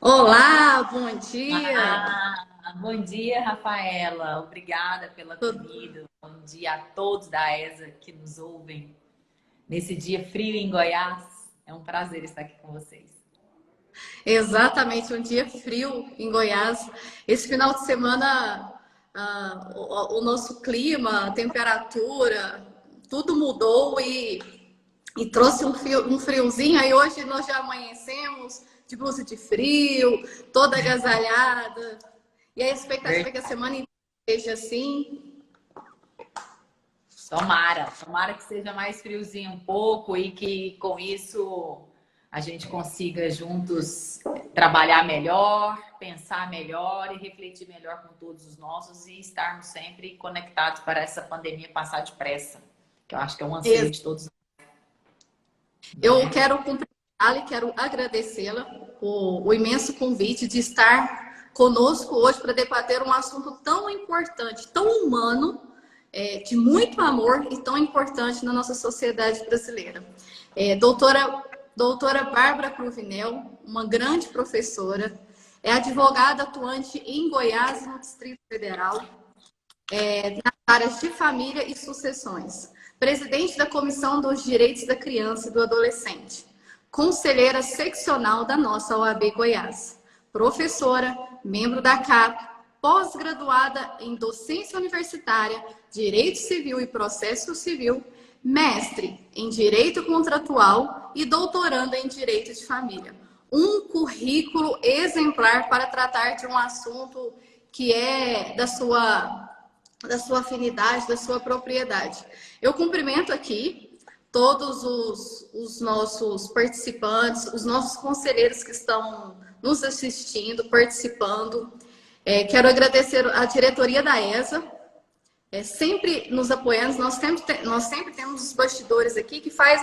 Olá, bom dia. Bom dia, Rafaela. Obrigada pela comida. Bom dia a todos da ESA que nos ouvem nesse dia frio em Goiás. É um prazer estar aqui com vocês. Exatamente, um dia frio em Goiás. Esse final de semana, o nosso clima, a temperatura, tudo mudou e trouxe um friozinho. Aí hoje nós já amanhecemos de blusa de frio, toda agasalhada. E a expectativa é que a semana inteira seja assim. Tomara que seja mais friozinho um pouco e que com isso a gente consiga juntos trabalhar melhor, pensar melhor e refletir melhor com todos os nossos e estarmos sempre conectados para essa pandemia passar depressa, que eu acho que é um anseio de todos nós, Eu né? quero cumprimentá-la e quero agradecê-la por o imenso convite de estar conosco hoje para debater um assunto tão importante, tão humano, de muito amor e tão importante na nossa sociedade brasileira. Doutora Bárbara Cruvinel, uma grande professora, é advogada atuante em Goiás e no Distrito Federal, nas áreas de família e sucessões, presidente da Comissão dos Direitos da Criança e do Adolescente, conselheira seccional da nossa OAB Goiás, professora, membro da CAP, pós-graduada em docência universitária, Direito Civil e Processo Civil, mestre em Direito Contratual e doutoranda em Direito de Família. Um currículo exemplar para tratar de um assunto que é da sua afinidade, da sua propriedade. Eu cumprimento aqui todos os nossos participantes, os nossos conselheiros que estão nos assistindo, participando. Quero agradecer a diretoria da ESA, sempre nos apoiando. Nós sempre temos os bastidores aqui que faz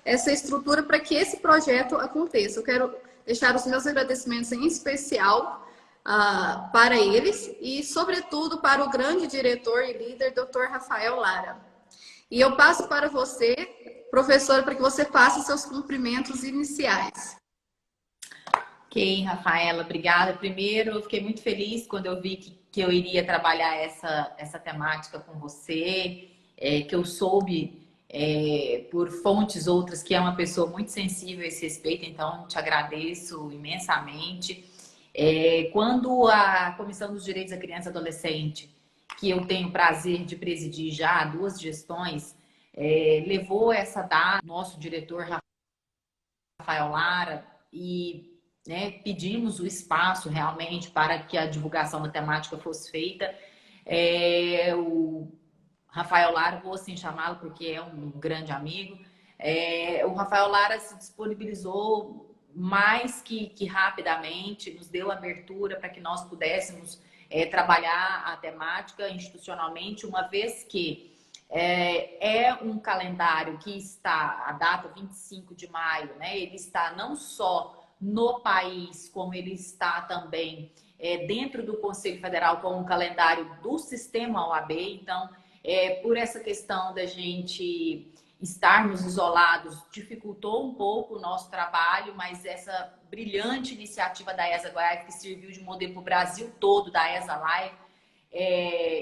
essa estrutura para que esse projeto aconteça. Eu quero deixar os meus agradecimentos em especial para eles e, sobretudo, para o grande diretor e líder, Dr. Rafael Lara. E eu passo para você, professora, para que você faça seus cumprimentos iniciais. Ok, Rafaela, obrigada. Primeiro, eu fiquei muito feliz quando eu vi que eu iria trabalhar essa temática com você, que eu soube por fontes outras que é uma pessoa muito sensível a esse respeito, então te agradeço imensamente. Quando a Comissão dos Direitos da Criança e Adolescente, que eu tenho o prazer de presidir já há 2 gestões, levou essa data, nosso diretor Rafael Lara, e né, pedimos o espaço realmente para que a divulgação da temática fosse feita. O Rafael Lara, vou assim chamá-lo porque é um grande amigo, o Rafael Lara se disponibilizou mais que rapidamente, nos deu abertura para que nós pudéssemos trabalhar a temática institucionalmente, uma vez que um calendário que está, a data 25 de maio, né? Ele está não só no país, como ele está também dentro do Conselho Federal com um calendário do sistema OAB. Então, por essa questão da gente estarmos isolados, dificultou um pouco o nosso trabalho, mas essa brilhante iniciativa da ESA Goiás, que serviu de modelo para o Brasil todo, da ESA Live,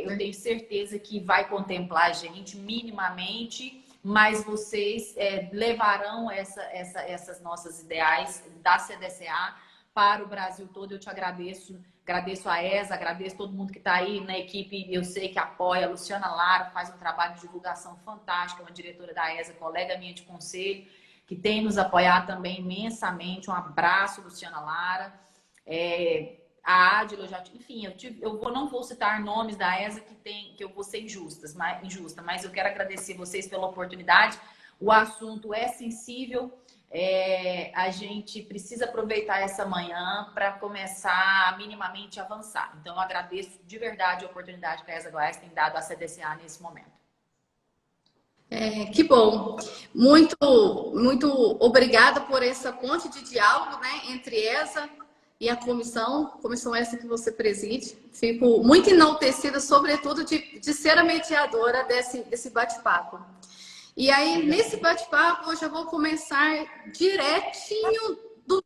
eu tenho certeza que vai contemplar a gente minimamente, mas vocês levarão essas nossas ideais da CDCA para o Brasil todo. Eu te agradeço, agradeço a ESA, agradeço todo mundo que está aí na equipe, eu sei que apoia. A Luciana Lara faz um trabalho de divulgação fantástico, uma diretora da ESA, colega minha de conselho, que tem nos apoiado também imensamente. Um abraço, Luciana Lara. A Adila, enfim, não vou citar nomes da ESA que eu vou ser injusta, mas eu quero agradecer vocês pela oportunidade. O assunto é sensível, a gente precisa aproveitar essa manhã para começar a minimamente avançar. Então, eu agradeço de verdade a oportunidade que a ESA Goiás tem dado à CDCA nesse momento. Que bom. Muito, muito obrigada por essa ponte de diálogo, né, entre ESA e a comissão essa que você preside. Fico muito enaltecida, sobretudo, de ser a mediadora desse bate-papo. E aí, nesse bate-papo, eu já vou começar direitinho do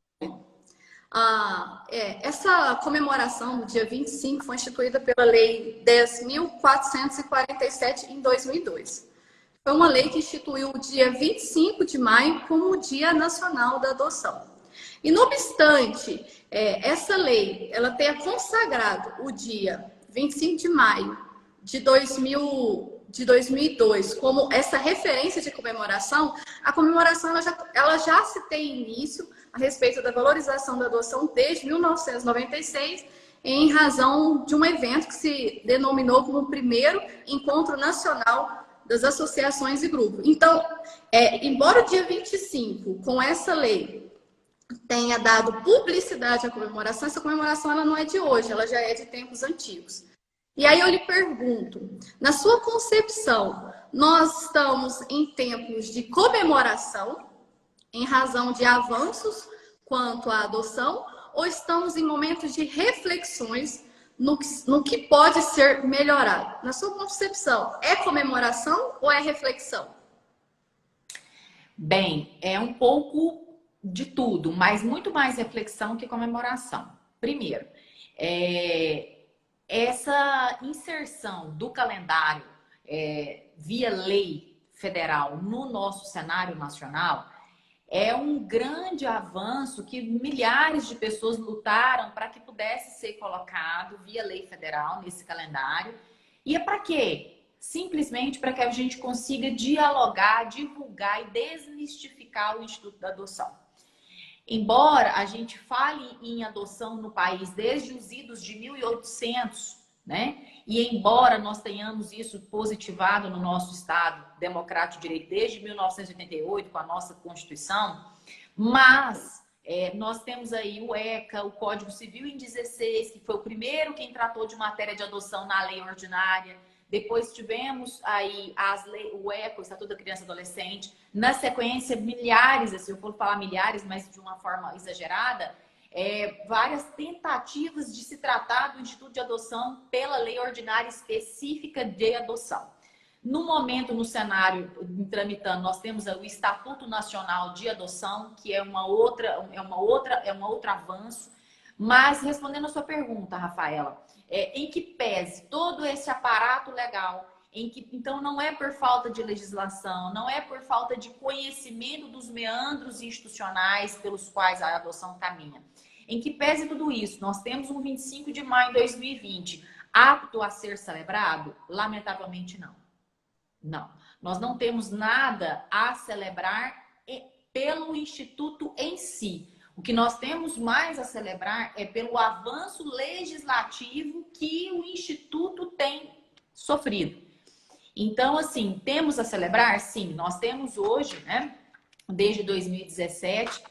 Essa comemoração do dia 25 foi instituída pela Lei 10.447 em 2002. Foi uma lei que instituiu o dia 25 de maio como o Dia Nacional da Adoção. E, não obstante, essa lei ela tenha consagrado o dia 25 de maio de 2002 como essa referência de comemoração, a comemoração ela já se tem início a respeito da valorização da adoção desde 1996, em razão de um evento que se denominou como o primeiro Encontro Nacional das Associações e Grupos. Então, embora o dia 25, com essa lei, tenha dado publicidade à comemoração, essa comemoração ela não é de hoje, ela já é de tempos antigos. E aí eu lhe pergunto, na sua concepção, nós estamos em tempos de comemoração, em razão de avanços quanto à adoção, ou estamos em momentos de reflexões no que pode ser melhorado? Na sua concepção, é comemoração ou é reflexão? Bem, é um pouco de tudo, mas muito mais reflexão que comemoração. Primeiro, essa inserção do calendário via lei federal no nosso cenário nacional é um grande avanço que milhares de pessoas lutaram para que pudesse ser colocado via lei federal nesse calendário. E é para quê? Simplesmente para que a gente consiga dialogar, divulgar e desmistificar o Instituto da Adoção. Embora a gente fale em adoção no país desde os idos de 1800, né? E embora nós tenhamos isso positivado no nosso Estado Democrático de Direito desde 1988, com a nossa Constituição, mas nós temos aí o ECA, o Código Civil em 16, que foi o primeiro quem tratou de matéria de adoção na lei ordinária. Depois tivemos aí o ECA, o Estatuto da Criança e Adolescente. Na sequência, milhares, assim, eu vou falar milhares, mas de uma forma exagerada, várias tentativas de se tratar do Instituto de Adoção pela lei ordinária específica de adoção. No momento, no cenário tramitando, nós temos o Estatuto Nacional de Adoção, que é um outro avanço. Mas, respondendo a sua pergunta, Rafaela, em que pese todo esse aparato legal, então não é por falta de legislação, não é por falta de conhecimento dos meandros institucionais pelos quais a adoção caminha. Em que pese tudo isso, nós temos um 25 de maio de 2020 apto a ser celebrado? Lamentavelmente não. Não. Nós não temos nada a celebrar pelo Instituto em si. O que nós temos mais a celebrar é pelo avanço legislativo que o Instituto tem sofrido. Então, assim, temos a celebrar? Sim, nós temos hoje, né, desde 2017,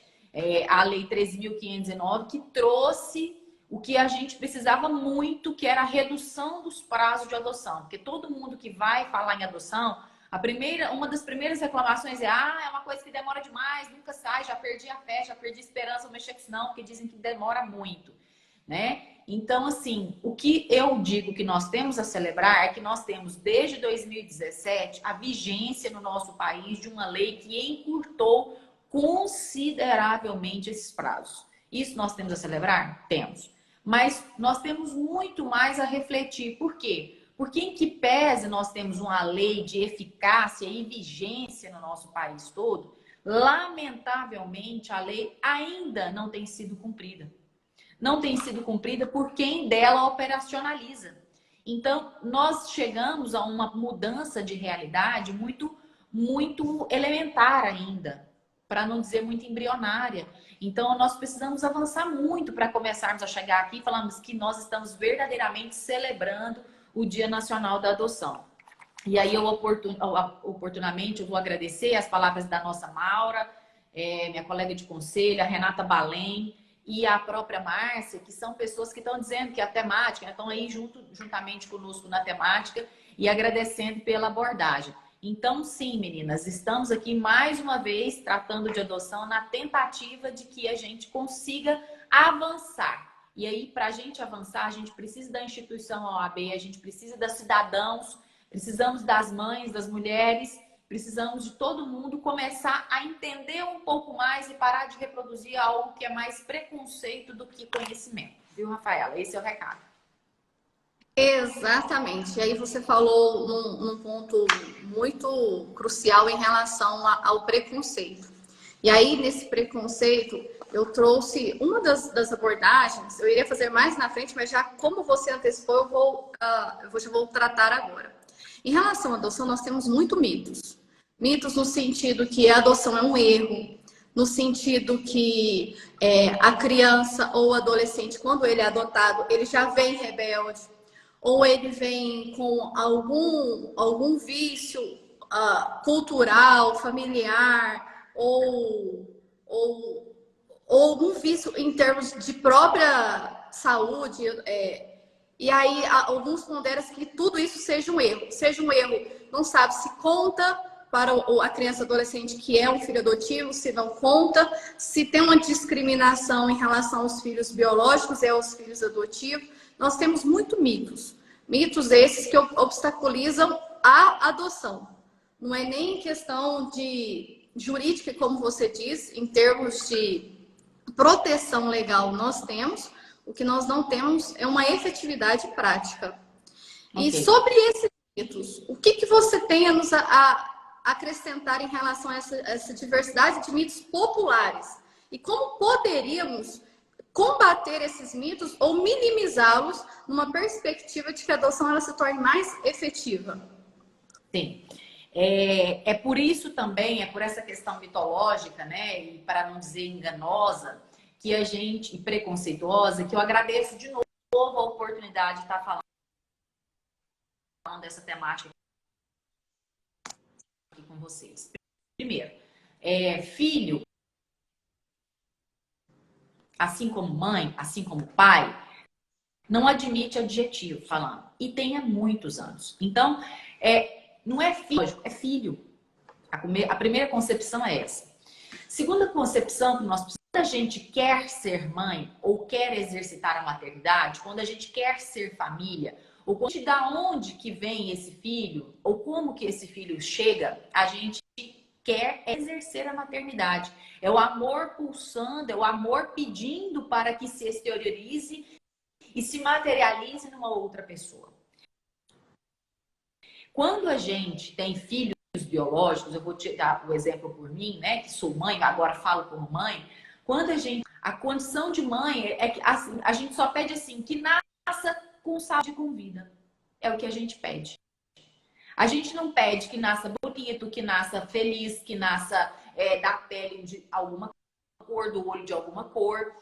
a Lei 13.509, que trouxe o que a gente precisava muito, que era a redução dos prazos de adoção. Porque todo mundo que vai falar em adoção, uma das primeiras reclamações é uma coisa que demora demais, nunca sai, já perdi a fé, já perdi a esperança, vou mexer com isso não, porque dizem que demora muito, né? Então, assim, o que eu digo que nós temos a celebrar é que nós temos, desde 2017, a vigência no nosso país de uma lei que encurtou consideravelmente esses prazos. Isso nós temos a celebrar? Temos. Mas nós temos muito mais a refletir. Por quê? Porque em que pese nós temos uma lei de eficácia e vigência no nosso país todo, lamentavelmente a lei ainda não tem sido cumprida. Não tem sido cumprida por quem dela operacionaliza. Então, nós chegamos a uma mudança de realidade muito, muito elementar ainda, para não dizer muito embrionária. Então, nós precisamos avançar muito para começarmos a chegar aqui e falarmos que nós estamos verdadeiramente celebrando o Dia Nacional da Adoção. E aí, oportunamente, eu vou agradecer as palavras da nossa Maura, minha colega de conselho, a Renata Balém e a própria Márcia, que são pessoas que estão dizendo que a temática, estão aí juntamente conosco na temática e agradecendo pela abordagem. Então, sim, meninas, estamos aqui mais uma vez tratando de adoção na tentativa de que a gente consiga avançar. E aí, para a gente avançar, a gente precisa da instituição OAB, a gente precisa dos cidadãos, precisamos das mães, das mulheres Precisamos de todo mundo começar a entender um pouco mais e parar de reproduzir algo que é mais preconceito do que conhecimento. Viu, Rafaela? Esse é o recado. Exatamente. E aí você falou num ponto muito crucial em relação ao preconceito. E aí, nesse preconceito, eu trouxe uma das abordagens, eu iria fazer mais na frente, mas já como você antecipou, eu vou tratar agora. Em relação à adoção, nós temos muito mitos. Mitos no sentido que a adoção é um erro, no sentido que a criança ou o adolescente, quando ele é adotado, ele já vem rebelde, ou ele vem com algum vício cultural, familiar, ou, ou algum vício em termos de própria saúde. E aí, alguns ponderam que tudo isso seja um erro. Seja um erro, não sabe se conta para a criança adolescente que é um filho adotivo, se não conta, se tem uma discriminação em relação aos filhos biológicos e aos filhos adotivos. Nós temos muito mitos. Mitos esses que obstaculizam a adoção. Não é nem questão de jurídica, como você diz, em termos de proteção legal nós temos, o que nós não temos é uma efetividade prática. Okay. E sobre esses mitos, o que você tem a nos acrescentar em relação a essa diversidade de mitos populares? E como poderíamos combater esses mitos ou minimizá-los numa perspectiva de que a adoção ela se torne mais efetiva? Sim. É por isso também, é por essa questão mitológica, né, e para não dizer enganosa, que a gente, e preconceituosa, que eu agradeço de novo a oportunidade de estar falando dessa temática aqui com vocês. Primeiro, filho, assim como mãe, assim como pai, não admite adjetivo falando. E tem há muitos anos. Então, não é filho, é filho. A primeira concepção é essa. Segunda concepção que nós precisamos, quando a gente quer ser mãe ou quer exercitar a maternidade, quando a gente quer ser família, ou quando da onde que vem esse filho, ou como que esse filho chega, a gente quer exercer a maternidade. É o amor pulsando, é o amor pedindo para que se exteriorize e se materialize numa outra pessoa. Quando a gente tem filhos biológicos, eu vou te dar o exemplo por mim, né, que sou mãe, agora falo como mãe. Quando a condição de mãe é que assim, a gente só pede assim, que nasça com saúde e com vida. É o que a gente pede. A gente não pede que nasça bonito, que nasça feliz, que nasça da pele de alguma cor, do olho de alguma cor.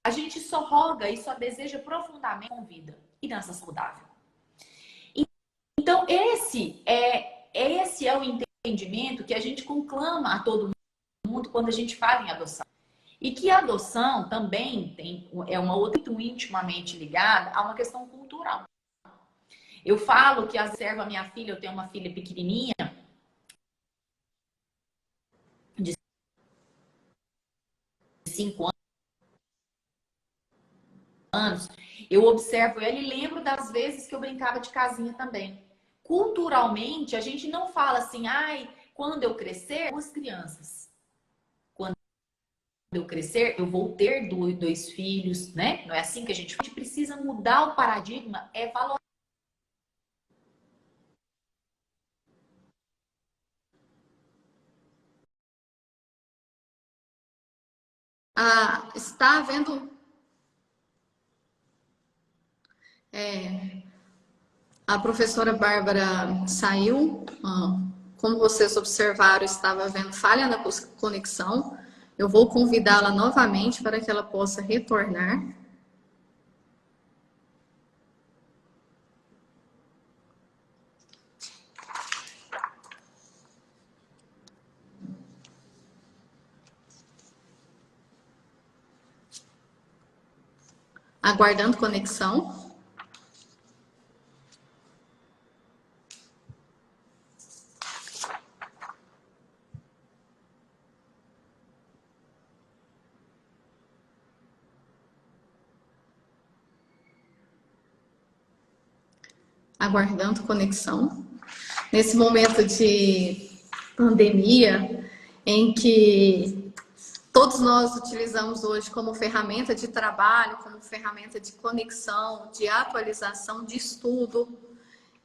A gente só roga e só deseja profundamente com vida e nasça saudável. Então, esse é o entendimento que a gente conclama a todo mundo quando a gente fala em adoção. E que a adoção também é uma outra intimamente ligada a uma questão cultural. Eu falo que observo a minha filha, eu tenho uma filha pequenininha, de 5 anos, eu observo ela e lembro das vezes que eu brincava de casinha também. Culturalmente, a gente não fala assim, quando eu crescer, duas crianças. Quando eu crescer, eu vou ter dois filhos, né? Não é assim que a gente precisa mudar o paradigma, valorizar. Está havendo... a professora Bárbara saiu. Como vocês observaram, estava havendo falha na conexão. Eu vou convidá-la novamente para que ela possa retornar. Aguardando conexão. Aguardando conexão. Nesse momento de pandemia, em que todos nós utilizamos hoje como ferramenta de trabalho, como ferramenta de conexão, de atualização, de estudo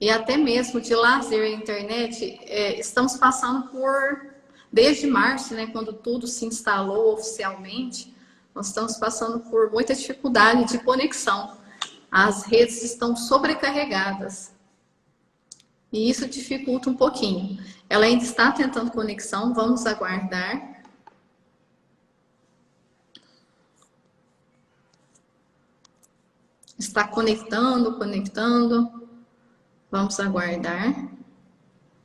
e até mesmo de lazer à internet, estamos passando por, desde março, né, quando tudo se instalou oficialmente, nós estamos passando por muita dificuldade de conexão. As redes estão sobrecarregadas. E isso dificulta um pouquinho. Ela ainda está tentando conexão, vamos aguardar. Está conectando. Vamos aguardar.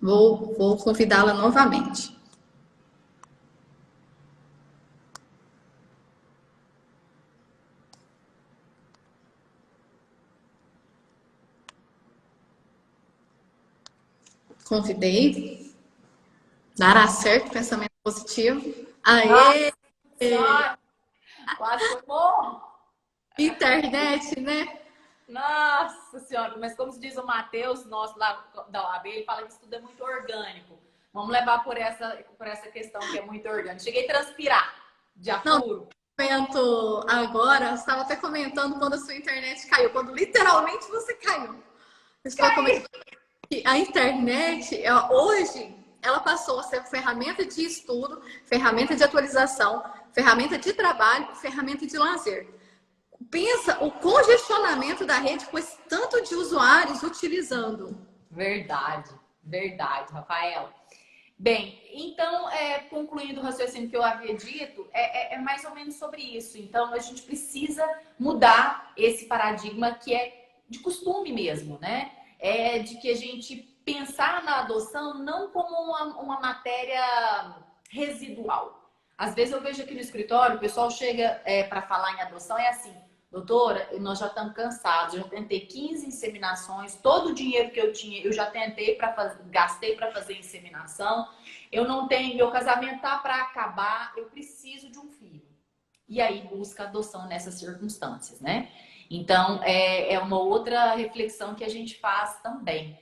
Vou convidá-la novamente. Convidei. Dará certo, pensamento positivo. Aê! Nossa, quase foi bom. Internet, né? Nossa Senhora, mas como diz o Matheus, nosso lá da OAB, ele fala que isso tudo é muito orgânico. Vamos levar por essa questão que é muito orgânico. Cheguei a transpirar de apuro. Comento agora, você estava até comentando quando a sua internet caiu, quando literalmente você caiu. Estou comentando que a internet, hoje, ela passou a ser ferramenta de estudo, ferramenta de atualização, ferramenta de trabalho, ferramenta de lazer. Pensa o congestionamento da rede com esse tanto de usuários utilizando. Verdade, Rafaela. Bem, então, concluindo o raciocínio que eu havia dito, é mais ou menos sobre isso. Então, a gente precisa mudar esse paradigma que é de costume mesmo, né? De que a gente pensar na adoção não como uma matéria residual. Às vezes eu vejo aqui no escritório, o pessoal chega para falar em adoção, é assim: doutora, nós já estamos cansados, eu já tentei 15 inseminações, todo o dinheiro que eu tinha, eu já gastei para fazer inseminação, eu não tenho, meu casamento tá para acabar, eu preciso de um filho. E aí busca adoção nessas circunstâncias, né? Então, é uma outra reflexão que a gente faz também.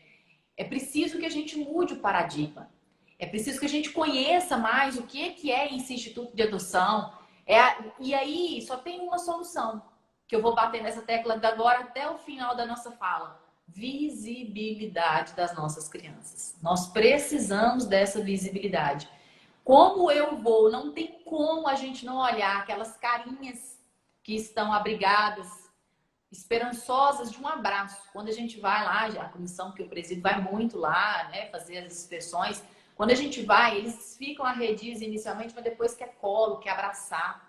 É preciso que a gente mude o paradigma. É preciso que a gente conheça mais o que é esse instituto de adoção. E aí, só tem uma solução, que eu vou bater nessa tecla de agora até o final da nossa fala. Visibilidade das nossas crianças. Nós precisamos dessa visibilidade. Como eu vou? Não tem como a gente não olhar aquelas carinhas que estão abrigadas, esperançosas de um abraço. Quando a gente vai lá, a comissão que eu presido vai muito lá, né, fazer as inspeções. Quando a gente vai, eles ficam arredios inicialmente, mas depois quer colo, quer abraçar.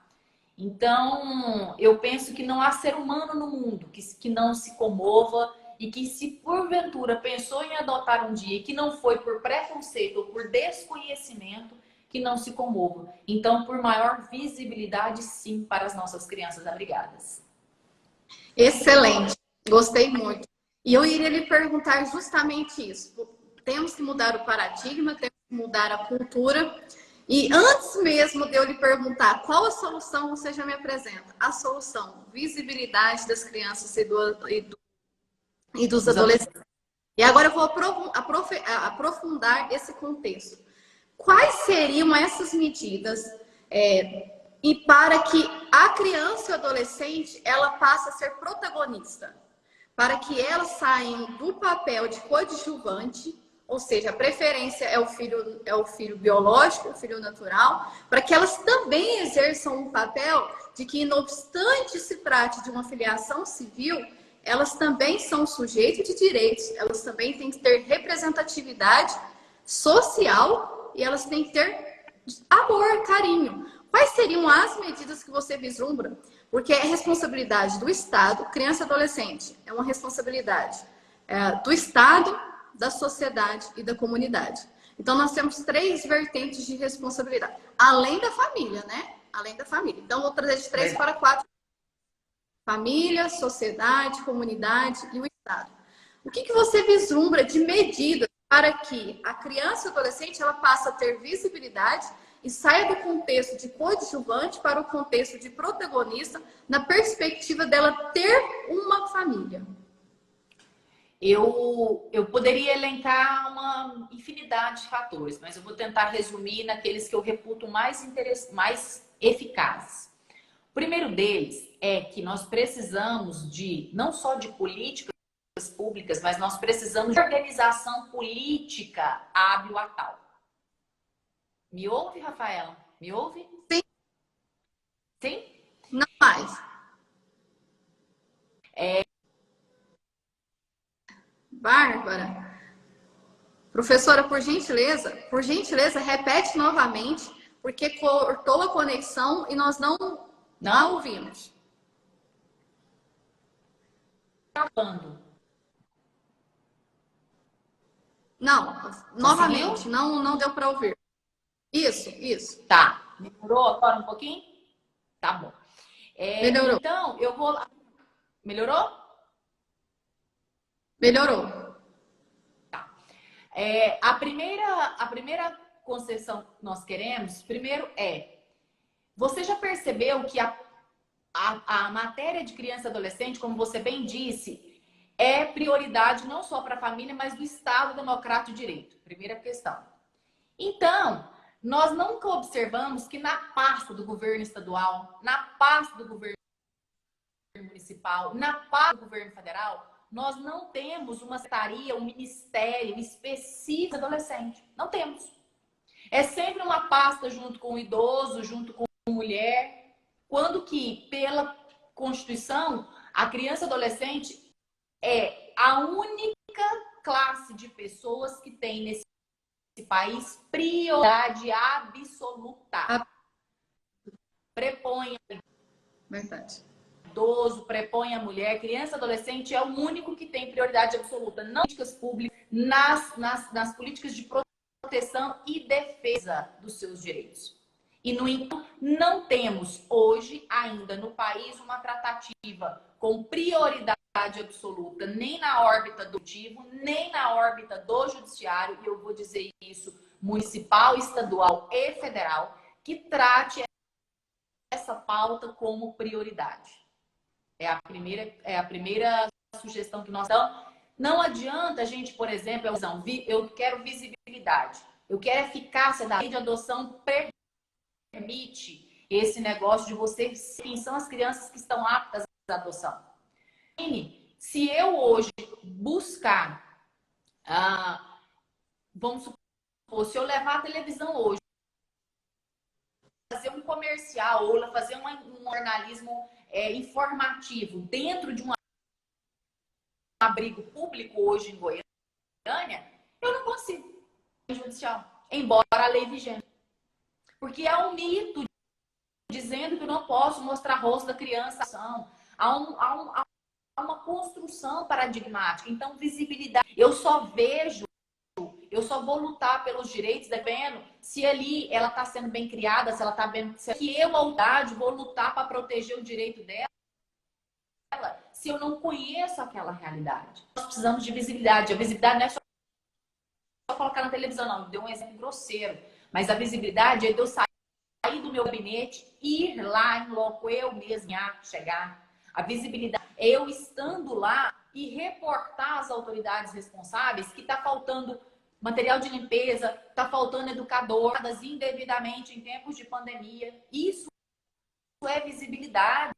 Então, eu penso que não há ser humano no mundo que não se comova e que, se porventura pensou em adotar um dia que não foi por preconceito ou por desconhecimento, que não se comova. Então, por maior visibilidade, sim, para as nossas crianças abrigadas. Excelente, gostei muito. E eu iria lhe perguntar justamente isso. Temos que mudar o paradigma, temos que mudar a cultura. E antes mesmo de eu lhe perguntar qual a solução, você já me apresenta. A solução: visibilidade das crianças e dos adolescentes. E agora eu vou aprofundar esse contexto. Quais seriam essas medidas e para que a criança e o adolescente ela passe a ser protagonista? Para que elas saiam do papel de coadjuvante, ou seja, a preferência é o filho biológico, o filho natural, para que elas também exerçam um papel de que, não obstante se trate de uma filiação civil, elas também são sujeitos de direitos, elas também têm que ter representatividade social e elas têm que ter amor, carinho. Quais seriam as medidas que você vislumbra? Porque é responsabilidade do Estado, criança e adolescente, é uma responsabilidade do Estado, da sociedade e da comunidade. Então, nós temos 3 vertentes de responsabilidade, além da família, né? Além da família. Então, vou trazer de 3 para 4. Família, sociedade, comunidade e o Estado. O que você vislumbra de medidas para que a criança e o adolescente ela passe a ter visibilidade e saia do contexto de coadjuvante para o contexto de protagonista, na perspectiva dela ter uma família? eu poderia elencar uma infinidade de fatores, mas eu vou tentar resumir naqueles que eu reputo mais eficazes. O primeiro deles é que nós precisamos não só de políticas públicas, mas nós precisamos de organização política hábil a tal. Me ouve, Rafaela? Me ouve? Sim. Sim? Não mais. Bárbara. Professora, por gentileza, repete novamente, porque cortou a conexão e nós não ouvimos. Gravando. Não, novamente, Conseguiu? não deu para ouvir. Isso. Tá. Melhorou agora um pouquinho? Tá bom. Melhorou. Então, eu vou lá. Melhorou? Melhorou. Tá. A primeira concessão que nós queremos, primeiro você já percebeu que a matéria de criança e adolescente, como você bem disse, é prioridade não só para a família, mas do Estado Democrático de Direito. Primeira questão. Então, nós nunca observamos que na pasta do governo estadual, na pasta do governo municipal, na pasta do governo federal, nós não temos uma secretaria, um ministério específico de adolescente. Não temos. É sempre uma pasta junto com o idoso, junto com a mulher, quando que, pela Constituição, a criança e adolescente é a única classe de pessoas que tem nesse país prioridade absoluta. Prepõe Verdade. idoso, prepõe a mulher, criança e adolescente é o único que tem prioridade absoluta. Não políticas públicas, nas políticas de proteção e defesa dos seus direitos. E, no entanto, não temos hoje ainda no país uma tratativa com prioridade absoluta, nem na órbita do executivo, nem na órbita do judiciário, e eu vou dizer isso, municipal, estadual e federal, que trate essa pauta como prioridade. É a primeira sugestão que nós damos. Não adianta a gente, por exemplo, eu quero visibilidade, eu quero eficácia da lei de adoção, permite esse negócio de você quem são as crianças que estão aptas à adoção. Se eu hoje buscar, vamos supor, se eu levar a televisão hoje, fazer um comercial ou fazer um jornalismo informativo dentro de um abrigo público hoje em Goiânia, eu não consigo judicial, embora a lei vigente. Porque há um mito dizendo que eu não posso mostrar rosto da criança. Há uma construção paradigmática. Então, visibilidade. Eu só vou lutar pelos direitos, dependendo se ali ela está sendo bem criada, se ela está bem. Se eu, à idade, vou lutar para proteger o direito dela, se eu não conheço aquela realidade. Nós precisamos de visibilidade. A visibilidade não é só colocar na televisão, não. Deu um exemplo grosseiro. Mas a visibilidade é de eu sair do meu gabinete, ir lá em loco, eu mesma chegar. A visibilidade é eu estando lá e reportar às autoridades responsáveis que está faltando material de limpeza, está faltando educadoras indevidamente em tempos de pandemia. Isso é visibilidade.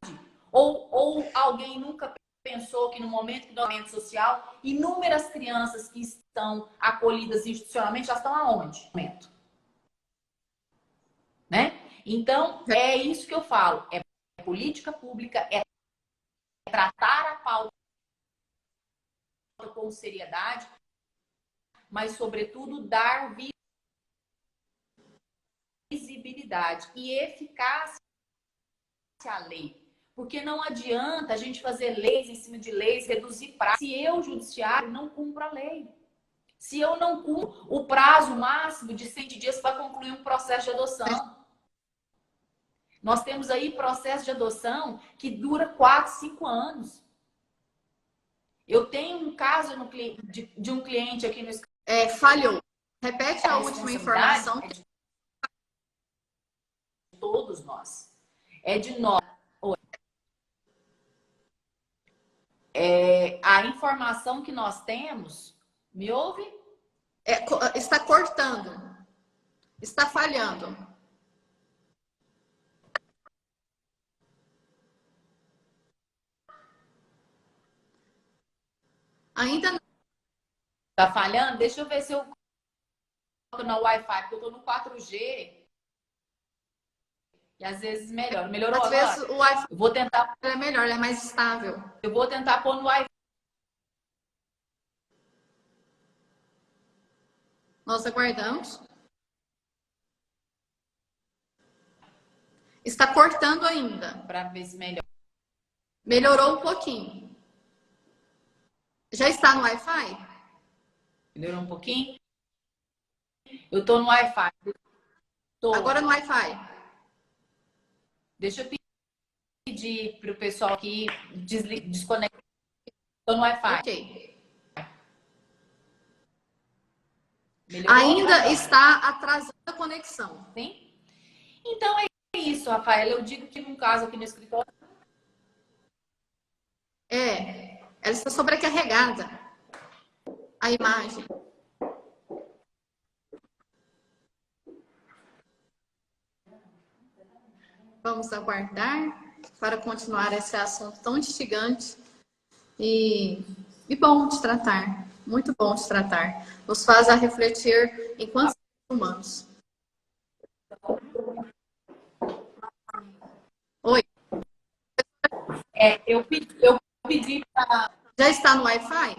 Ou alguém nunca pensou que no momento do isolamento social, inúmeras crianças que estão acolhidas institucionalmente já estão aonde? Né? Então, é isso que eu falo. É política pública, é tratar a pauta com seriedade, mas, sobretudo, dar visibilidade e eficácia à lei. Porque não adianta a gente fazer leis em cima de leis, reduzir prazo, se eu, judiciário, não cumpro a lei. Se eu não cumpro o prazo máximo de 100 dias para concluir um processo de adoção. Nós temos aí processo de adoção que dura 4, 5 anos. Eu tenho um caso de um cliente aqui no falhou. Repete a última informação. É de todos nós. É de nós. a informação que nós temos... Me ouve? Está cortando. Está falhando. Ainda não. Tá falhando? Deixa eu ver se eu coloco na Wi-Fi, porque eu tô no 4G e às vezes melhora. Melhorou Às agora? vezes o Wi-Fi Eu vou tentar... é melhor, é mais estável. Eu vou tentar pôr no Wi-Fi. Nós aguardamos. Está cortando ainda. Para ver se melhora. Melhorou um pouquinho. Já está no Wi-Fi? Melhorou um pouquinho? Eu tô no Wi-Fi. Agora no Wi-Fi. Deixa eu pedir para o pessoal aqui desconectar. Estou no Wi-Fi. Ok. Melhorou Ainda agora? está atrasando a conexão. Sim? Então é isso, Rafaela. Eu digo que, no caso aqui no escritório... Ela está sobrecarregada. A imagem. Vamos aguardar para continuar esse assunto tão instigante e bom de tratar. Muito bom de tratar. Nos faz a refletir enquanto seres humanos. Oi. Eu pedi para... Já está no Wi-Fi?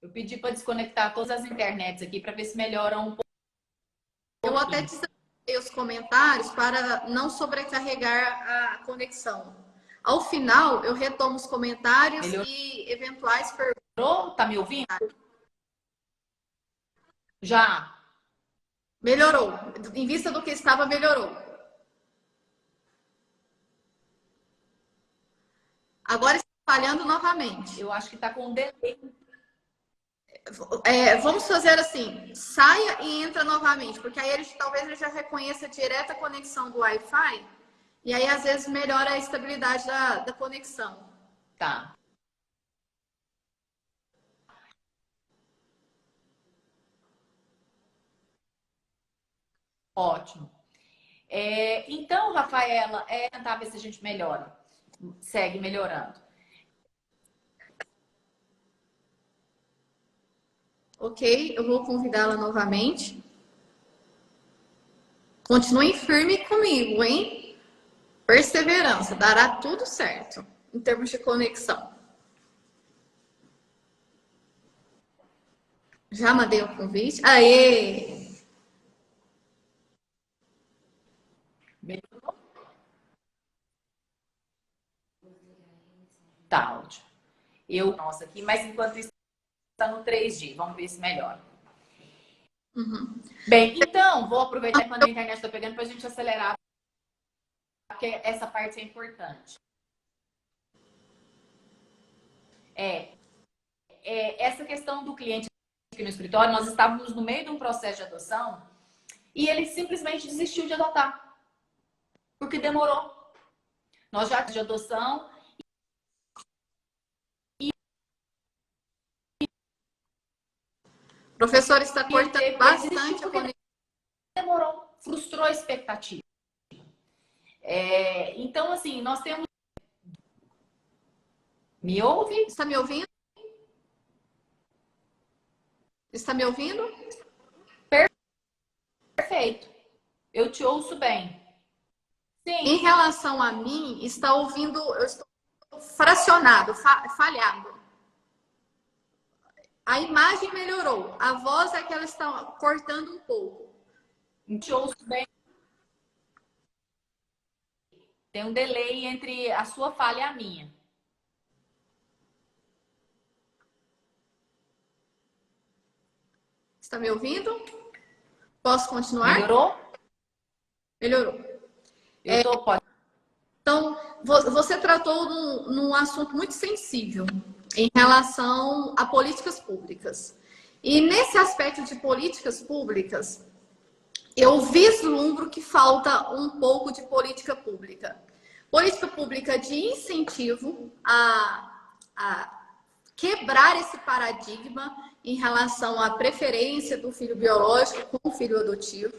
Eu pedi para desconectar todas as internets aqui para ver se melhora um pouco. Eu até desativei os comentários para não sobrecarregar a conexão. Ao final, eu retomo os comentários e eventuais perguntas. Tá me ouvindo? Já. Melhorou. Em vista do que estava, melhorou. Agora está falhando novamente. Eu acho que está com um delay. Vamos fazer assim, saia e entra novamente, porque aí talvez ele já reconheça direto a conexão do Wi-Fi, e aí às vezes melhora a estabilidade da conexão. Tá. Ótimo. Então, Rafaela, tentar ver se a gente melhora. Segue melhorando. Ok, eu vou convidá-la novamente. Continue firme comigo, hein? Perseverança, dará tudo certo em termos de conexão. Já mandei o convite. Aê! Melhorou? Tá, ótimo. Nossa, aqui, mas enquanto isso, está no 3G. Vamos ver se melhora. Uhum. Bem, então, vou aproveitar quando a internet está pegando para a gente acelerar, porque essa parte é importante. Essa questão do cliente aqui no escritório, nós estávamos no meio de um processo de adoção e ele simplesmente desistiu de adotar, porque demorou. Nós já de adoção O professor está cortando bastante a conexão. Demorou, frustrou a expectativa. Então, assim, nós temos... Me ouve? Está me ouvindo? Está me ouvindo? Perfeito. Eu te ouço bem. Sim. Em relação a mim, está ouvindo, eu estou fracionado, falhado. A imagem melhorou, a voz é que ela está cortando um pouco. Te ouço bem. Tem um delay entre a sua falha e a minha. Está me ouvindo? Posso continuar? Melhorou? Melhorou. Pode. Então, você tratou num assunto muito sensível em relação a políticas públicas. E nesse aspecto de políticas públicas, eu vislumbro que falta um pouco de política pública. Política pública de incentivo a quebrar esse paradigma em relação à preferência do filho biológico com o filho adotivo.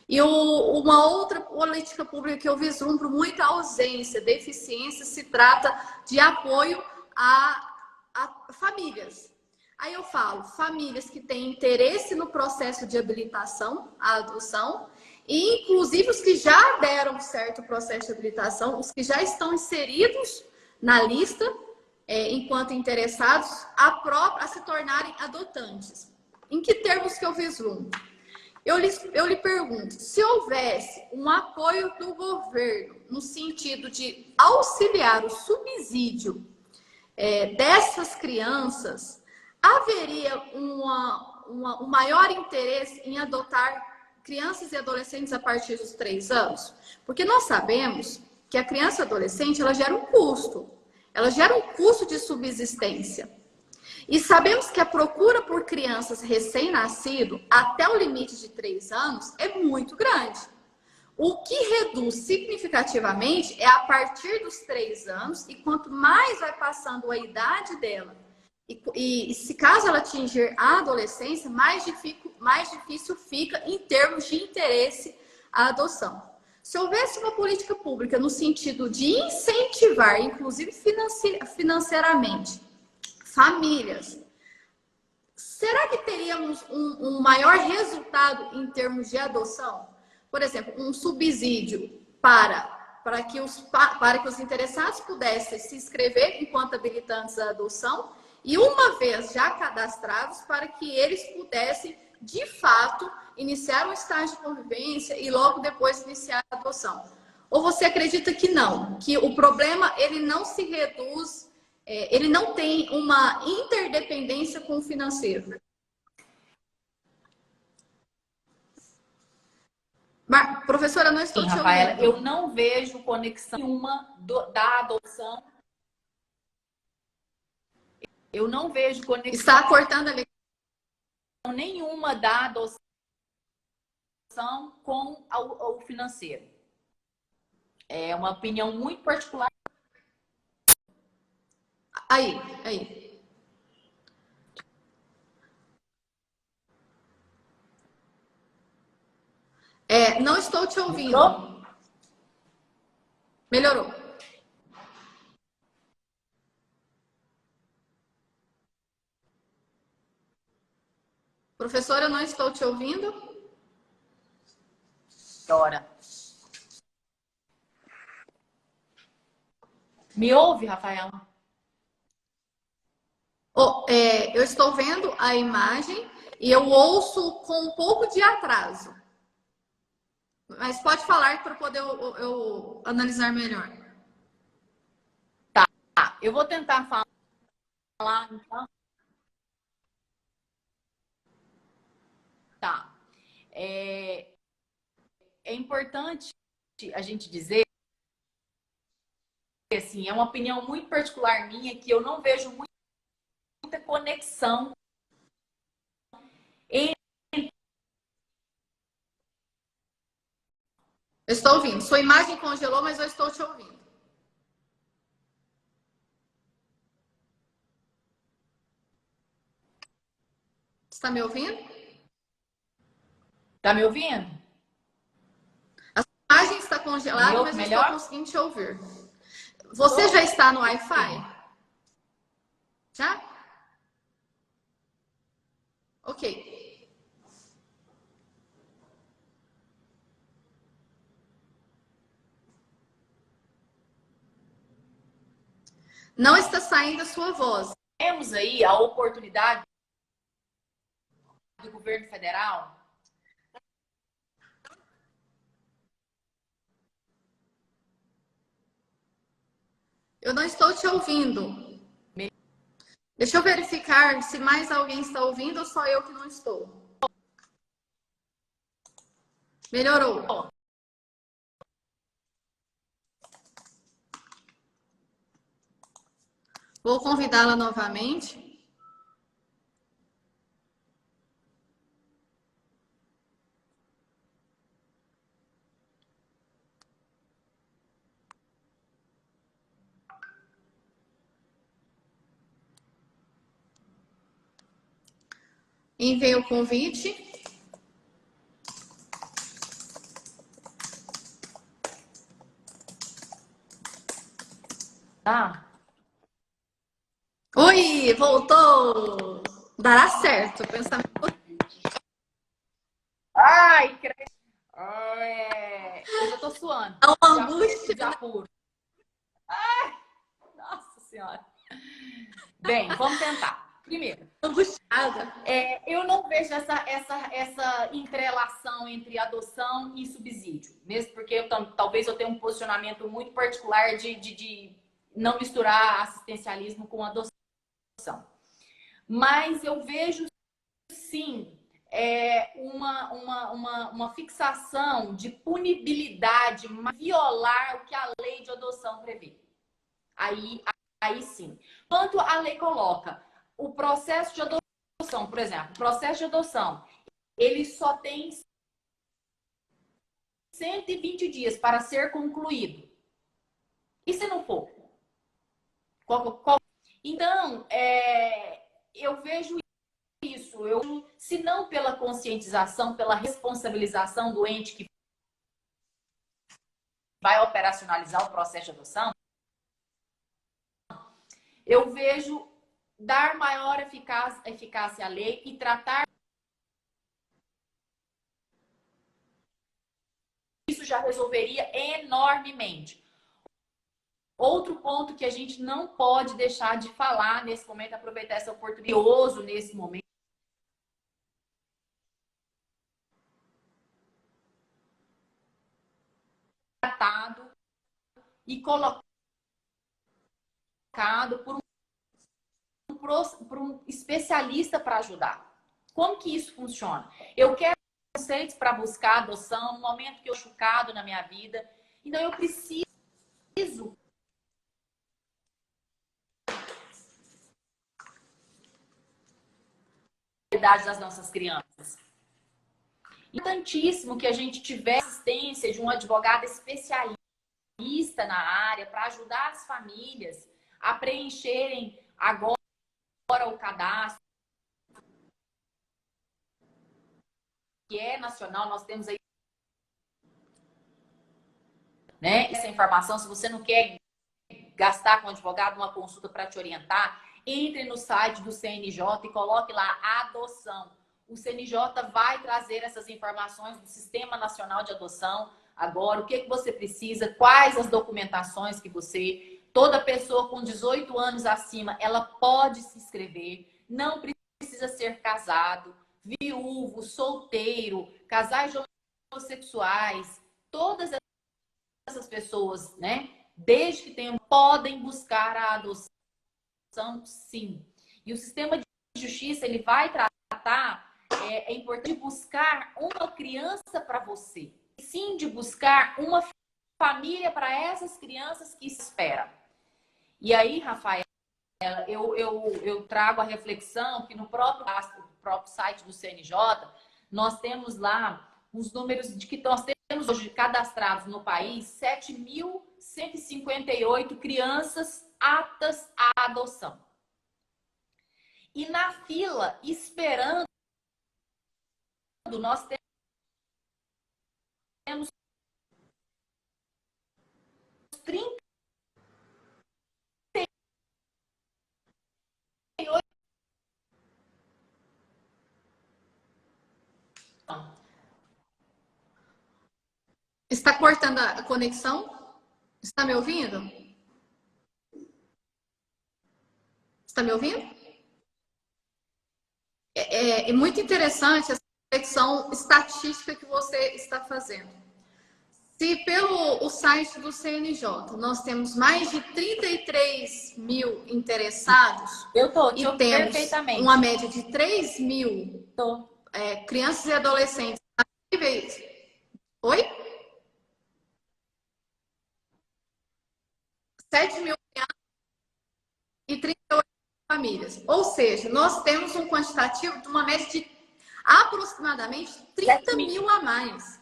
E uma outra política pública que eu vislumbro muita ausência, deficiência, se trata de apoio a famílias. Aí eu falo, famílias que têm interesse no processo de habilitação à adoção, e inclusive os que já deram certo processo de habilitação, os que já estão inseridos na lista, enquanto interessados, a se tornarem adotantes. Em que termos que eu vislumbro? Eu lhe pergunto, se houvesse um apoio do governo no sentido de auxiliar o subsídio dessas crianças, haveria um maior interesse em adotar crianças e adolescentes a partir dos 3 anos? Porque nós sabemos que a criança e adolescente, ela gera um custo. Ela gera um custo de subsistência. E sabemos que a procura por crianças recém-nascidas até o limite de 3 anos é muito grande. O que reduz significativamente é a partir dos 3 anos, e quanto mais vai passando a idade dela, e se caso ela atingir a adolescência, mais difícil fica em termos de interesse a adoção. Se houvesse uma política pública no sentido de incentivar, inclusive financeiramente, famílias, será que teríamos um maior resultado em termos de adoção? Por exemplo, um subsídio para que os interessados pudessem se inscrever enquanto habilitantes à adoção, e uma vez já cadastrados, para que eles pudessem, de fato, iniciar um estágio de convivência e logo depois iniciar a adoção. Ou você acredita que não? Que o problema ele não se reduz, ele não tem uma interdependência com o financeiro? Professora, não estou Sim, te Rafaela, ouvindo. eu não vejo conexão nenhuma da adoção. Eu não vejo conexão Está cortando ali. nenhuma da adoção com o financeiro. É uma opinião muito particular. Aí. Não estou te ouvindo. Melhorou. Professora, eu não estou te ouvindo. Dora. Me ouve, Rafaela? Eu estou vendo a imagem e eu ouço com um pouco de atraso. Mas pode falar para poder eu analisar melhor. Tá, eu vou tentar falar, então. Tá. É importante a gente dizer, assim, é uma opinião muito particular minha, que eu não vejo muita conexão entre... Eu estou ouvindo. Sua imagem congelou, mas eu estou te ouvindo. Está me ouvindo? Tá me ouvindo? A sua imagem está congelada, mas eu estou conseguindo te ouvir. Você já está no Wi-Fi? Já? Ok. Não está saindo a sua voz. Temos aí a oportunidade do governo federal. Eu não estou te ouvindo. Deixa eu verificar se mais alguém está ouvindo ou só eu que não estou. Melhorou. Vou convidá-la novamente. enviei o convite. Tá? Oi, voltou! Dará certo, pensamento. Ai, eu já tô suando. É uma Já angústia. de apuro. Ai, nossa Senhora. Bem, vamos tentar. Primeiro, Angustiada. eu não vejo essa entrelação entre adoção e subsídio. Mesmo porque talvez eu tenha um posicionamento muito particular de não misturar assistencialismo com adoção. Mas eu vejo, sim, uma fixação de punibilidade, violar o que a lei de adoção prevê. Aí sim. Quanto a lei coloca, o processo de adoção, por exemplo, o processo de adoção, ele só tem 120 dias para ser concluído. E se não for? Então, eu vejo isso. Se não pela conscientização, pela responsabilização do ente que vai operacionalizar o processo de adoção, eu vejo dar maior eficácia à lei e tratar isso já resolveria enormemente. Outro ponto que a gente não pode deixar de falar nesse momento, aproveitar essa oportunidade nesse momento, tratado e colocado por um especialista para ajudar. Como que isso funciona? Eu quero conceitos para buscar adoção no momento que eu estou chocado na minha vida. Então, eu preciso das nossas crianças. Importantíssimo que a gente tivesse assistência de um advogado especialista na área para ajudar as famílias a preencherem agora o cadastro, que é nacional. Nós temos aí, né, essa informação. Se você não quer gastar com o advogado uma consulta para te orientar, entre no site do CNJ e coloque lá adoção. O CNJ vai trazer essas informações do Sistema Nacional de Adoção. Agora, o que você precisa, quais as documentações que você... Toda pessoa com 18 anos acima, ela pode se inscrever. Não precisa ser casado, viúvo, solteiro, casais homossexuais. Todas essas pessoas, né? Desde que tenham, podem buscar a adoção, sim. E o sistema de justiça, ele vai tratar, é importante buscar uma criança para você. Sim, de buscar uma família para essas crianças que esperam. E aí, Rafaela, eu trago a reflexão que no próprio site do CNJ, nós temos lá os números de que nós temos hoje cadastrados no país 7.158 crianças aptas à adoção. E na fila, esperando, nós temos 38. Está cortando a conexão? Está me ouvindo? Está me ouvindo? É muito interessante essa reflexão estatística que você está fazendo. Se pelo o site do CNJ nós temos mais de 33 mil interessados e temos uma média de 3 mil crianças e adolescentes. Oi? 7 mil crianças e 38 famílias. Ou seja, nós temos um quantitativo de uma média de aproximadamente 30 mil a mais.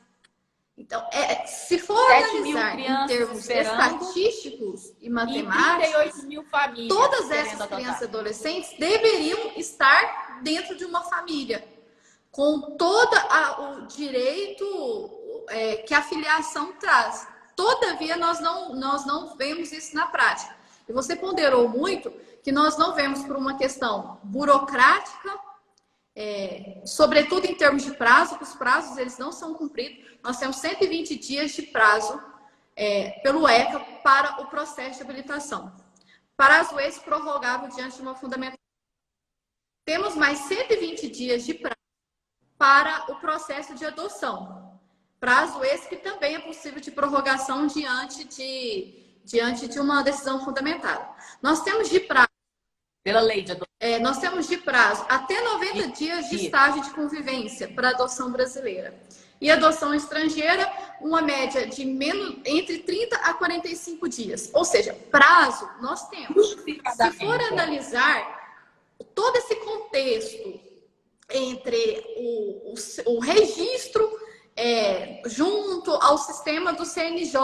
Então, se for analisar em termos estatísticos e matemáticos, todas essas crianças e adolescentes deveriam estar dentro de uma família. com todo o direito que a filiação traz. Todavia, nós não vemos isso na prática. E você ponderou muito que nós não vemos por uma questão burocrática, sobretudo em termos de prazo, que os prazos eles não são cumpridos. Nós temos 120 dias de prazo pelo ECA para o processo de habilitação. Prazo esse prorrogável diante de uma fundamentação. Temos mais 120 dias de prazo para o processo de adoção. Prazo esse que também é possível de prorrogação diante de uma decisão fundamentada. Nós temos de prazo pela lei de adoção. Nós temos de prazo até 90 dias de estágio de convivência para adoção brasileira. E adoção estrangeira, uma média de entre 30 a 45 dias. Ou seja, prazo nós temos. Se for analisar todo esse contexto entre o registro junto ao sistema do CNJ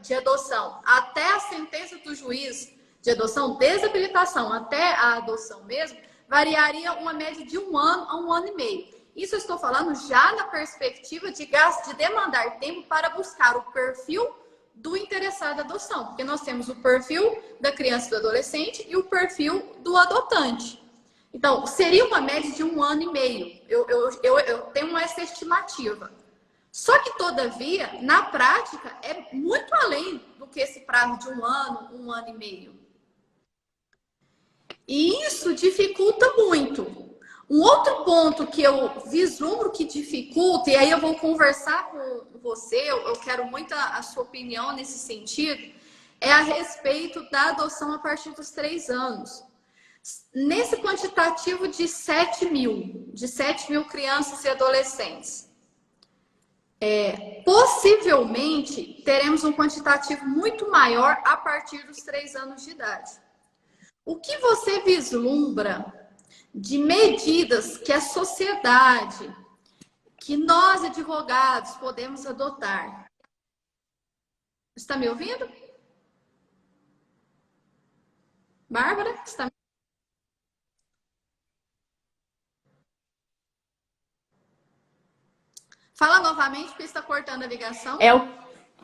de adoção, até a sentença do juiz de adoção, desabilitação até a adoção mesmo, variaria uma média de 1 ano a 1 ano e meio. Isso eu estou falando já na perspectiva de demandar tempo para buscar o perfil do interessado em adoção, porque nós temos o perfil da criança e do adolescente e o perfil do adotante. Então, seria uma média de 1 ano e meio. Eu tenho essa estimativa. Só que, todavia, na prática, é muito além do que esse prazo de 1 ano e meio. E isso dificulta muito. Um outro ponto que eu vislumbro que dificulta, e aí eu vou conversar com você, eu quero muito a sua opinião nesse sentido, é a respeito da adoção a partir dos 3 anos. Nesse quantitativo de 7 mil crianças e adolescentes, possivelmente teremos um quantitativo muito maior a partir dos 3 anos de idade. O que você vislumbra de medidas que a sociedade, que nós advogados podemos adotar? Está me ouvindo? Bárbara, está me... Fala novamente, porque está cortando a ligação.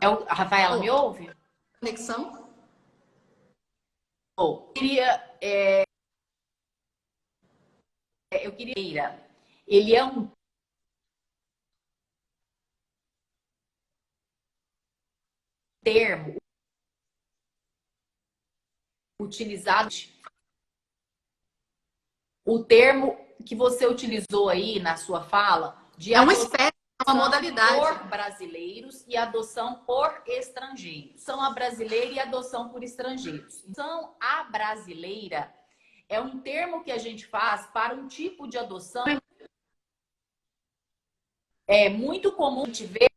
A Rafaela me ouve? Conexão. Eu queria. Ele é um termo utilizado. O termo que você utilizou aí na sua fala de uma espécie, uma modalidade por brasileiros e adoção por estrangeiros. São a brasileira e adoção por estrangeiros. Então, a brasileira é um termo que a gente faz para um tipo de adoção. É muito comum a gente ver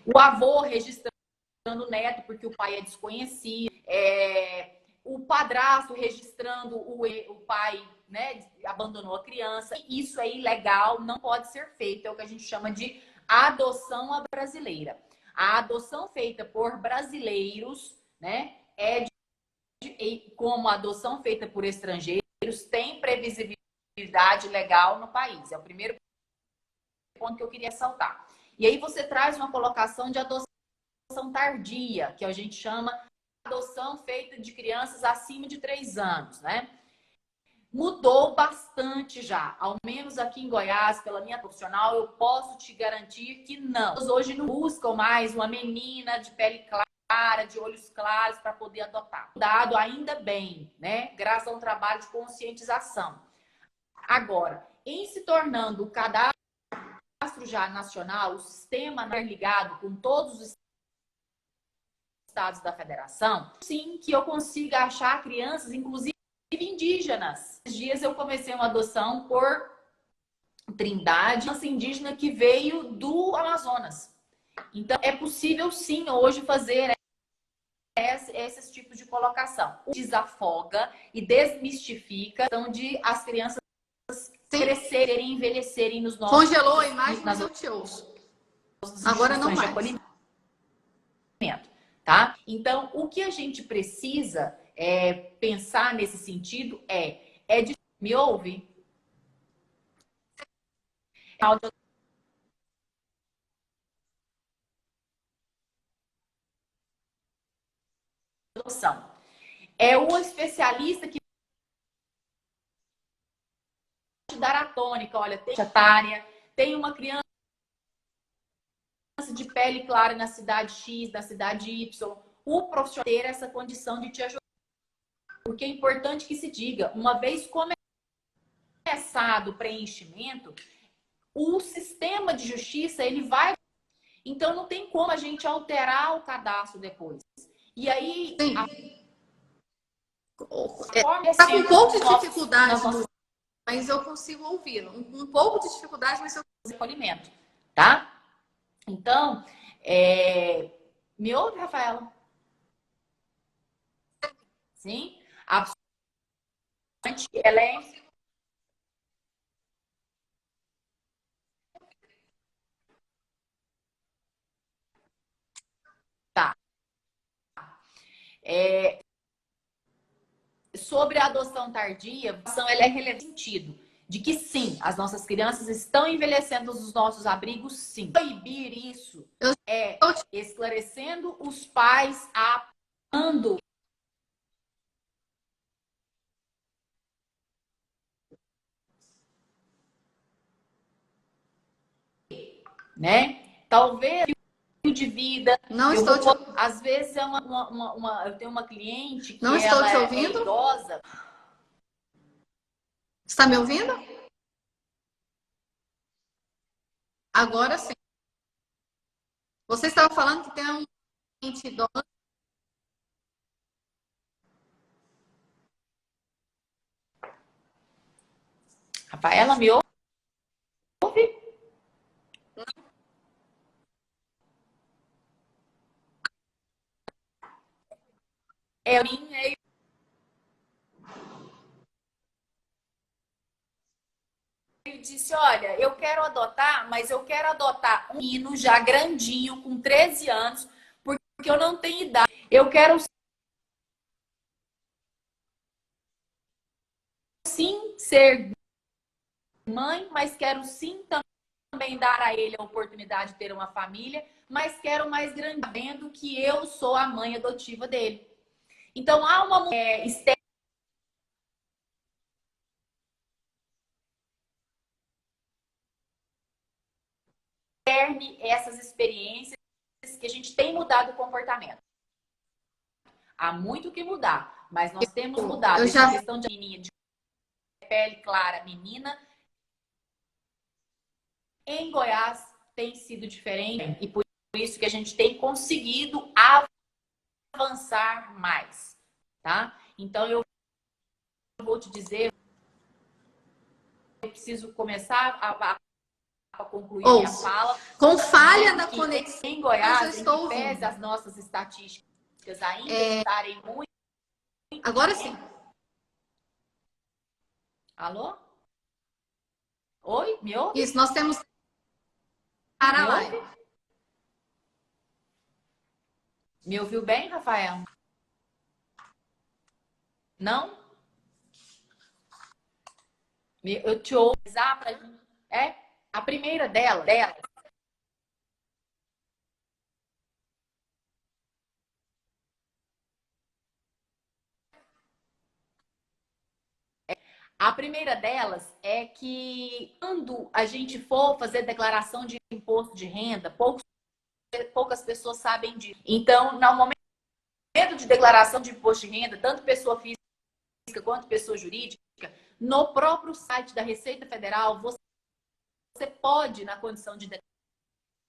o avô registrando o neto porque o pai é desconhecido, o padrasto registrando o pai, né, abandonou a criança. Isso é ilegal, não pode ser feito. É o que a gente chama de adoção à brasileira. A adoção feita por brasileiros, né, como a adoção feita por estrangeiros, tem previsibilidade legal no país. É o primeiro ponto que eu queria ressaltar. E aí você traz uma colocação de adoção tardia, que a gente chama de adoção feita de crianças acima de 3 anos, né? Mudou bastante já, ao menos aqui em Goiás, pela minha profissional, eu posso te garantir que não. Hoje não buscam mais uma menina de pele clara, de olhos claros para poder adotar. Dado ainda bem, né? Graças a um trabalho de conscientização. Agora, em se tornando o cadastro já nacional, o sistema ligado com todos os estados da federação, sim, que eu consiga achar crianças, inclusive indígenas. Esses dias eu comecei uma adoção por Trindade, criança indígena que veio do Amazonas. Então, é possível sim hoje fazer esses tipos de colocação. Desafoga e desmistifica então, de as crianças crescerem e envelhecerem nos nossos... Congelou a imagem, mas eu te ouço. Agora não mais. tá? Então, o que a gente precisa pensar nesse sentido me ouve? Adoção. É o especialista que te dar a tônica, olha, tem etária, tem uma criança de pele clara na cidade X, na cidade Y, o profissional ter essa condição de te ajudar. Porque é importante que se diga, uma vez começado o preenchimento, o sistema de justiça, ele vai... Então, não tem como a gente alterar o cadastro depois. E aí... Está com um pouco de dificuldade, mas eu consigo ouvi-lo. Um pouco de dificuldade, mas eu consigo. Acolhimento, tá? Então, me ouve, Rafaela? Sim? A ela é... Tá. Sobre a adoção tardia, ela é relevante no sentido de que sim, as nossas crianças estão envelhecendo nos nossos abrigos, sim. Proibir isso é esclarecendo os pais apando, né? Talvez de vida. Não estou te... Às vezes eu tenho uma cliente que não estou te é ouvindo. idosa. Está me ouvindo? Agora sim. Você estava falando que tem um cliente idoso. Rafaela, me ouve? Eu disse, olha, eu quero adotar, mas eu quero adotar um menino já grandinho, com 13 anos, porque eu não tenho idade. Eu quero sim ser mãe, mas quero sim também dar a ele a oportunidade de ter uma família, mas quero mais grande, sabendo que eu sou a mãe adotiva dele. Então, há uma mulher externa essas experiências que a gente tem mudado o comportamento. Há muito o que mudar, mas nós temos mudado. Essa questão de menininha de pele clara, menina, em Goiás tem sido diferente e por isso que a gente tem conseguido avançar mais, tá? Então eu vou te dizer, eu preciso começar a concluir a minha fala. Com falha na conexão, em Goiás, em pese as nossas estatísticas ainda estarem muito... Agora sim. Alô? Oi? Me ouve? Isso, nós temos... Para a live. Me ouviu bem, Rafael? Não? Eu te ouço. A primeira dela. A primeira delas é que quando a gente for fazer declaração de imposto de renda, poucas pessoas sabem disso. Então, no momento de declaração de imposto de renda, tanto pessoa física quanto pessoa jurídica, no próprio site da Receita Federal, você pode, na condição de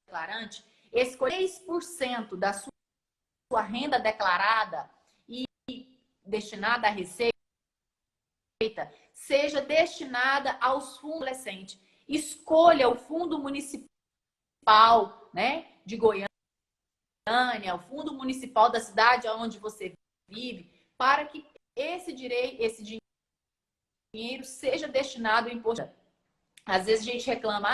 declarante, escolher 6% da sua renda declarada e destinada à Receita seja destinada aos fundos adolescentes. Escolha o fundo municipal, né, de Goiânia, o fundo municipal da cidade onde você vive, para que esse dinheiro seja destinado ao imposto. Às vezes a gente reclama,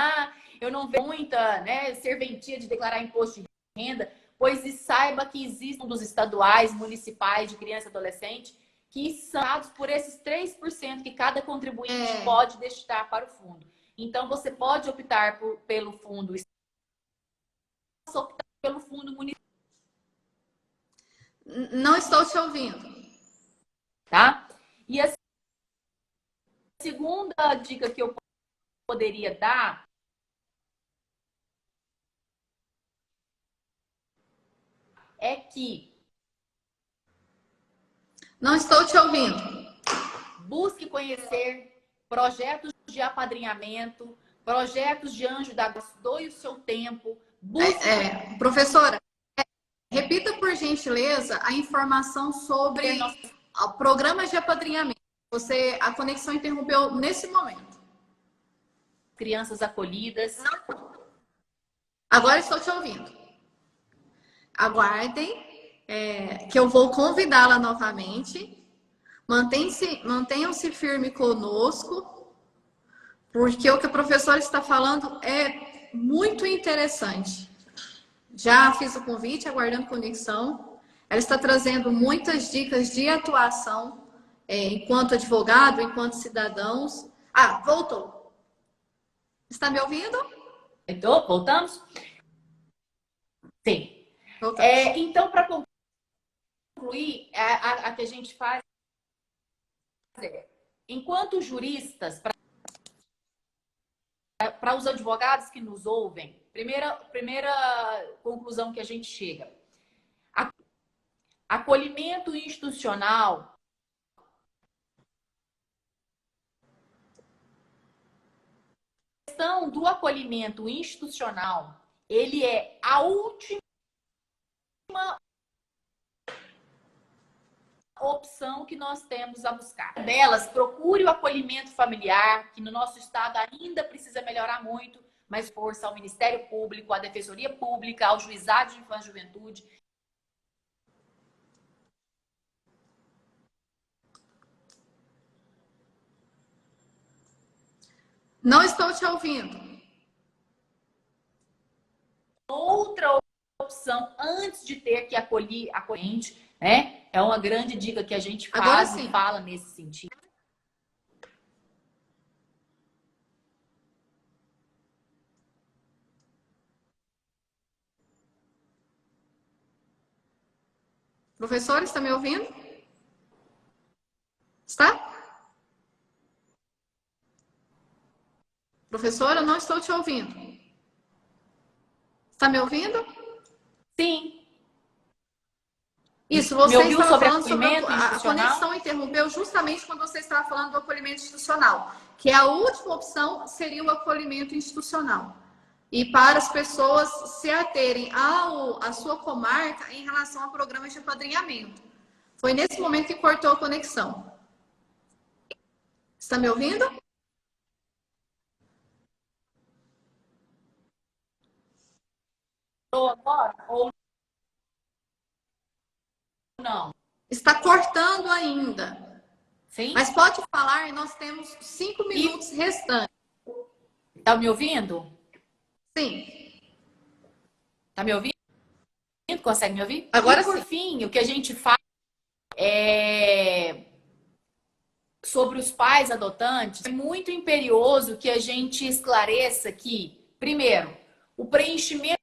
eu não vejo muita, né, serventia de declarar imposto de renda, pois saiba que existem fundos estaduais, municipais de criança e adolescente que são dados por esses 3% que cada contribuinte pode destinar para o fundo. Então, você pode optar pelo fundo estadual, optar pelo fundo municipal. Não estou te ouvindo. Tá? E a segunda dica que eu poderia dar é que não estou te ouvindo. Busque conhecer projetos de apadrinhamento, projetos de anjo da guarda, doe o seu tempo. Busque... Professora, repita por gentileza a informação sobre programas de apadrinhamento. A conexão interrompeu nesse momento. Crianças acolhidas. Agora estou te ouvindo. Aguardem, que eu vou convidá-la novamente. Mantenham-se firme conosco, porque o que a professora está falando é muito interessante. Já fiz o convite, aguardando conexão. Ela está trazendo muitas dicas de atuação enquanto advogado, enquanto cidadãos. Ah, voltou. Está me ouvindo? Voltamos? Sim. Então, para concluir, a que a gente faz é, enquanto juristas, para os advogados que nos ouvem, primeira conclusão que a gente chega. Acolhimento institucional a questão do acolhimento institucional, ele é a última opção que nós temos a buscar. Delas, procure o acolhimento familiar, que no nosso estado ainda precisa melhorar muito, mas força ao Ministério Público, à Defensoria Pública, ao Juizado de Infância e Juventude. Não estou te ouvindo. Outra opção, antes de ter que acolher a corrente, né? É uma grande dica que a gente faz e fala nesse sentido. Professora, está me ouvindo? Está? Professora, eu não estou te ouvindo. Está me ouvindo? Sim. Isso, você estava sobre falando sobre a conexão interrompeu justamente quando você estava falando do acolhimento institucional, que a última opção seria o acolhimento institucional. E para as pessoas se aterem à sua comarca em relação a programas de apadrinhamento. Foi nesse momento que cortou a conexão. Está me ouvindo? Agora ou não? Está cortando ainda. Sim? Mas pode falar, nós temos 5 minutos restantes. Está me ouvindo? Sim. Está me ouvindo? Consegue me ouvir? Agora e por fim, o que a gente faz é sobre os pais adotantes, é muito imperioso que a gente esclareça que, primeiro, o preenchimento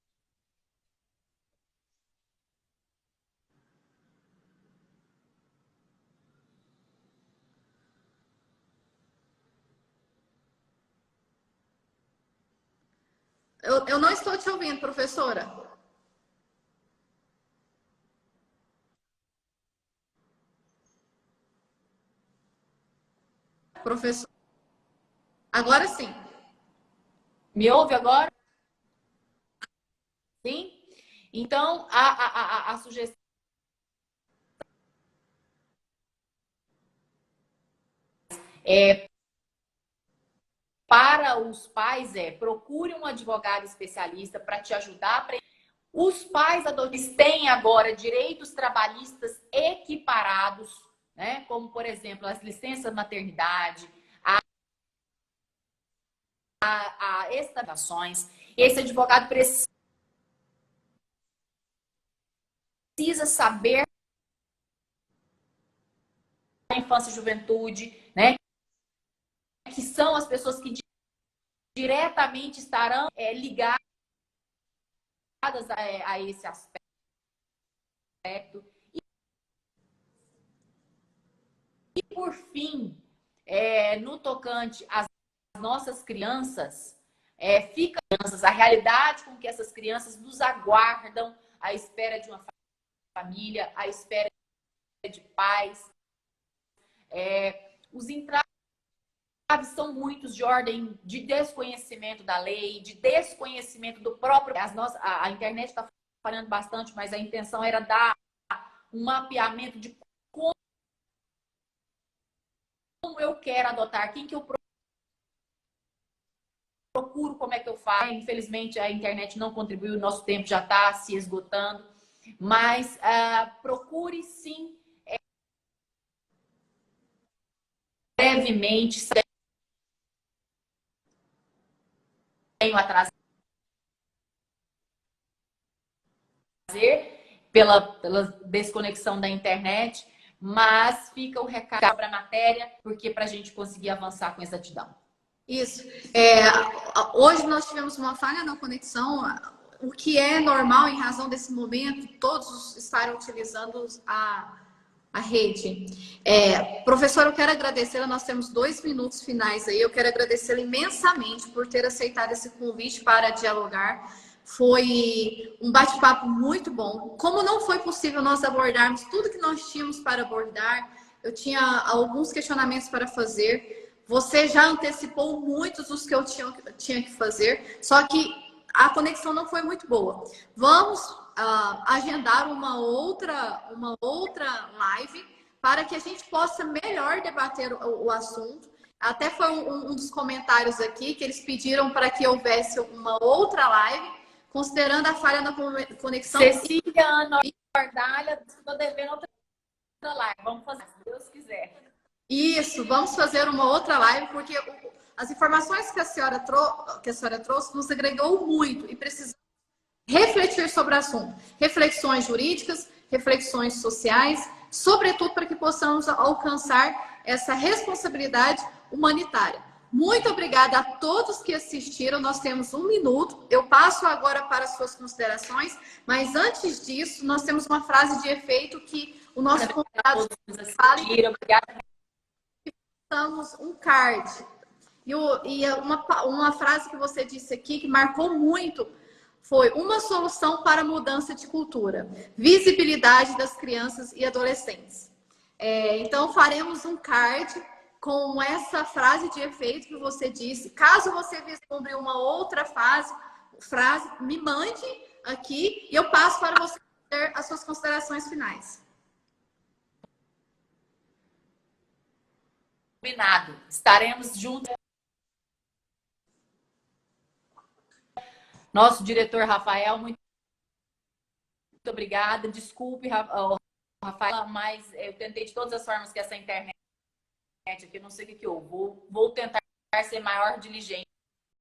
Eu não estou te ouvindo, professora. Professor. Agora sim. Me ouve agora? Sim? Então, a sugestão para os pais procure um advogado especialista para te ajudar. Os pais adotivos têm agora direitos trabalhistas equiparados, né? Como, por exemplo, as licenças maternidade, a estabilizações. Esse advogado precisa precisa saber da infância e juventude, né? Que são as pessoas que diretamente estarão ligadas a esse aspecto. E por fim, no tocante às nossas crianças, fica a realidade com que essas crianças nos aguardam à espera de uma família, à espera de pais. Os entraves são muitos de ordem de desconhecimento da lei, de desconhecimento do próprio... A internet está falando bastante, mas a intenção era dar um mapeamento de como eu quero adotar, quem que eu procuro, como é que eu faço. Infelizmente, a internet não contribuiu, o nosso tempo já está se esgotando, mas procure sim brevemente, tenho a trazer pela desconexão da internet, mas fica o recado para a matéria, porque para a gente conseguir avançar com exatidão. Isso. Hoje nós tivemos uma falha na conexão, o que é normal em razão desse momento, todos estarem utilizando a rede. Professor, eu quero agradecê-la, nós temos 2 minutos finais aí, eu quero agradecê-la imensamente por ter aceitado esse convite para dialogar. Foi um bate-papo muito bom. Como não foi possível nós abordarmos tudo que nós tínhamos para abordar, eu tinha alguns questionamentos para fazer. Você já antecipou muitos dos que eu tinha que fazer, só que a conexão não foi muito boa. Vamos agendar uma outra live para que a gente possa melhor debater o assunto. Até foi um dos comentários aqui que eles pediram para que houvesse uma outra live, considerando a falha na conexão. Cecília, Ana, Ordalha, estou devendo outra live. Vamos fazer, se Deus quiser. Isso, vamos fazer uma outra live, porque as informações que a senhora trouxe nos agregou muito e precisamos refletir sobre o assunto. Reflexões jurídicas, reflexões sociais, sobretudo para que possamos alcançar essa responsabilidade humanitária. Muito obrigada a todos que assistiram. Nós temos 1 minuto. Eu passo agora para as suas considerações, mas antes disso, nós temos uma frase de efeito que o nosso convidado fala. Obrigada. Usamos um card. E uma frase que você disse aqui que marcou muito foi uma solução para a mudança de cultura, visibilidade das crianças e adolescentes. Então, faremos um card com essa frase de efeito que você disse. Caso você vislumbre uma outra frase, me mande aqui e eu passo para você ter as suas considerações finais. Combinado. Estaremos juntos. Nosso diretor Rafael, muito obrigada. Desculpe, Rafael, mas eu tentei de todas as formas que essa internet aqui, não sei o que houve. Vou tentar ser maior diligente